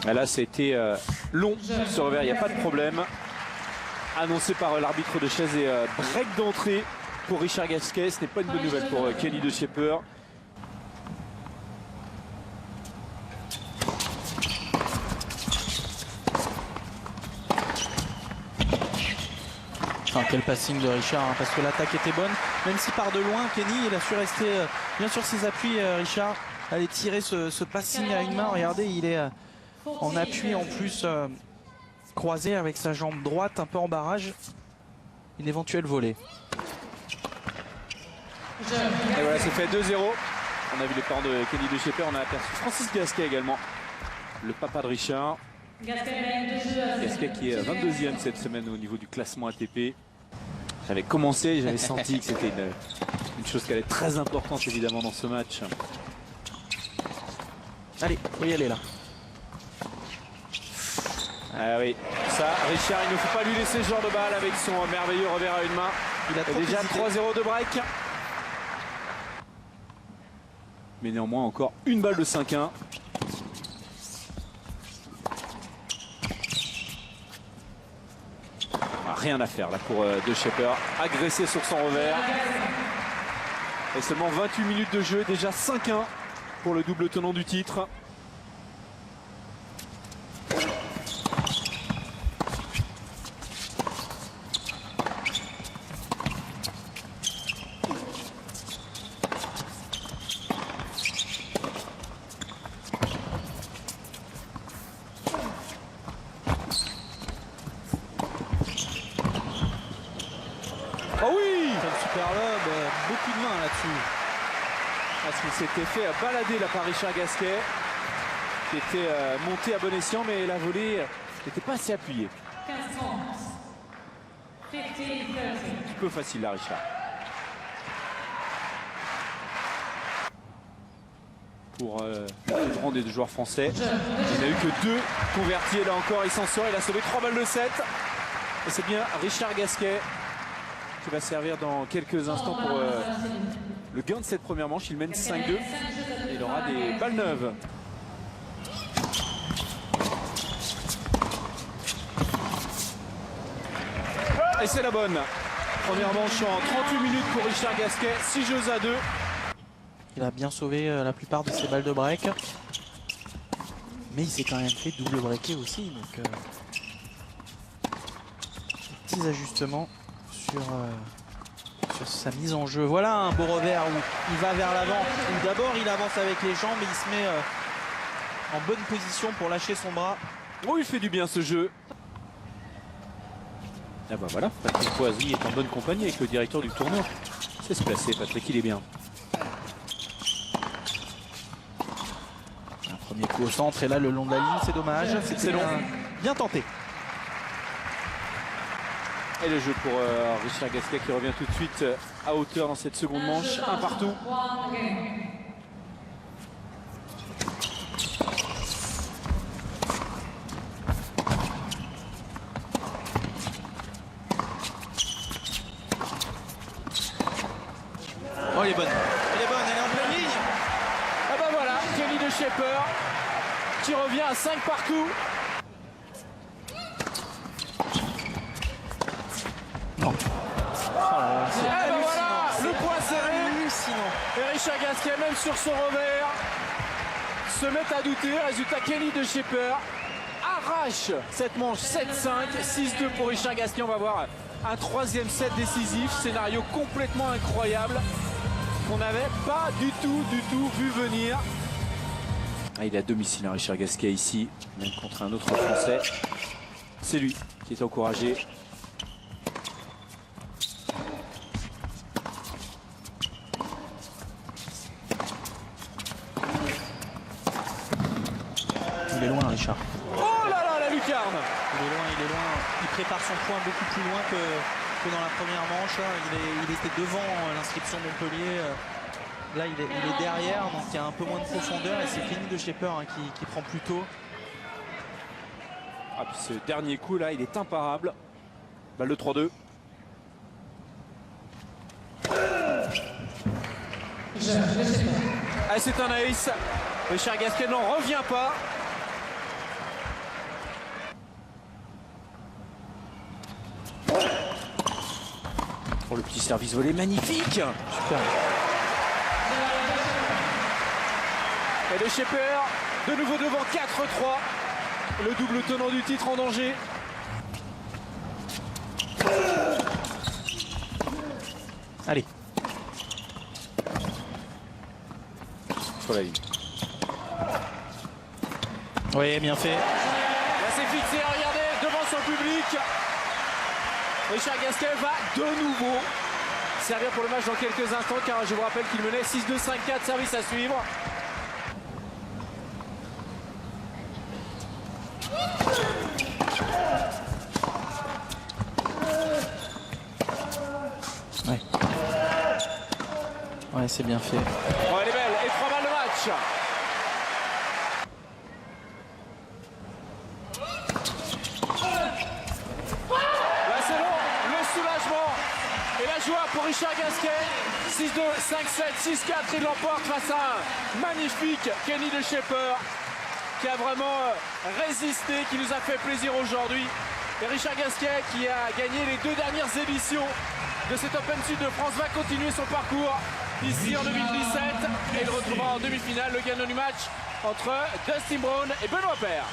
Et là, c'était long ce revers, il n'y a pas de problème. Annoncé par l'arbitre de chaise et break d'entrée pour Richard Gasquet. Ce n'est pas une bonne nouvelle pour Kenny de Schepper. Enfin, quel passing de Richard, hein, parce que l'attaque était bonne. Même si part de loin, Kenny, il a su rester bien sur ses appuis. Richard allait tirer ce passing à une main. Regardez, il est en appui en plus, croisé avec sa jambe droite, un peu en barrage. Une éventuelle volée. Et voilà, c'est fait 2-0. On a vu les parents de Kenny de Schepper. On a aperçu Francis Gasquet également, le papa de Richard. Gasquet qui est 22e cette semaine au niveau du classement ATP. J'avais commencé, j'avais senti que c'était une chose qui allait être très importante évidemment dans ce match. Allez, faut y aller là. Ah oui, ça, Richard, il ne faut pas lui laisser ce genre de balle avec son merveilleux revers à une main. Il a déjà 3-0 de break. Mais néanmoins encore une balle de 5-1. Rien à faire là pour de Schepper. Agressé sur son revers. Et seulement 28 minutes de jeu, déjà 5-1 pour le double tenant du titre. Oh oui! Super lob, beaucoup de mains là-dessus. Parce qu'il s'était fait balader là par Richard Gasquet, qui était monté à bon escient, mais la volée n'était pas assez appuyée. Un petit peu facile là, Richard. Pour le plus grand des deux joueurs français. Il n'a eu que 2 convertis et là encore il s'en sort. Il a sauvé 3 balles de 7. Et c'est bien Richard Gasquet qui va servir dans quelques instants pour le gain de cette première manche. Il mène 5-2 et il aura des balles neuves. Et c'est la bonne. Première manche en 38 minutes pour Richard Gasquet. 6 jeux à 2. Il a bien sauvé la plupart de ses balles de break. Mais il s'est quand même fait double breaker aussi. Donc, petits ajustements sur sa mise en jeu. Voilà un beau revers où il va vers l'avant. D'abord il avance avec les jambes et il se met en bonne position pour lâcher son bras. Oh, il fait du bien ce jeu. Ah bah voilà, Patrick Poisy est en bonne compagnie avec le directeur du tournoi. C'est se placer, Patrick, il est bien. Un premier coup au centre et là le long de la ligne, c'est dommage. C'est long. Bien tenté. Et le jeu pour Richard Gasquet qui revient tout de suite à hauteur dans cette seconde manche. Un partout. Oh, elle est bonne. Elle est bonne, elle est en pleine ligne. Ah bah voilà, Kenny de Schepper qui revient à 5 partout. Non. C'est hallucinant. Voilà, le point serré. Hallucinant. Et Richard Gasquet, même sur son revers, se met à douter. Résultat, Kenny de Schepper arrache cette manche 7-5, 6-2 pour Richard Gasquet. On va voir un troisième set décisif. Scénario complètement incroyable qu'on n'avait pas du tout vu venir. Ah, il est à domicile, hein, Richard Gasquet ici, même contre un autre Français. C'est lui qui est encouragé. Il est loin, Richard. Oh là là, la lucarne! Il est loin, il est loin. Il prépare son point beaucoup plus loin que dans la première manche. Il était devant l'inscription de Montpellier. Là, il est derrière, donc il y a un peu moins de profondeur. Et c'est Kenny de Schepper qui prend plus tôt. Ah, puis ce dernier coup là, il est imparable. Balle de 3-2. Ah, c'est un ace. Richard Gasquet n'en revient pas. Oh, le petit service volé magnifique. Super. Et de Schepper, de nouveau devant 4-3. Le double tenant du titre en danger. Allez. Sur la ligne. Oui, bien fait. Là, c'est fixé, regardez, devant son public. Richard Gasquet va de nouveau servir pour le match dans quelques instants, car je vous rappelle qu'il menait 6-2, 5-4, service à suivre. Ouais. Ouais, c'est bien fait. Oh, elle est belle, et 3 balles de match. Là, c'est long, le soulagement et la joie pour Richard Gasquet. 6-2, 5-7, 6-4, il l'emporte face à un magnifique Kenny de Schepper qui a vraiment résisté, qui nous a fait plaisir aujourd'hui. Et Richard Gasquet, qui a gagné les 2 dernières éditions de cet Open Sud de France, va continuer son parcours ici en 2017 et il retrouvera en demi-finale le gagnant du match entre Dustin Brown et Benoît Paire.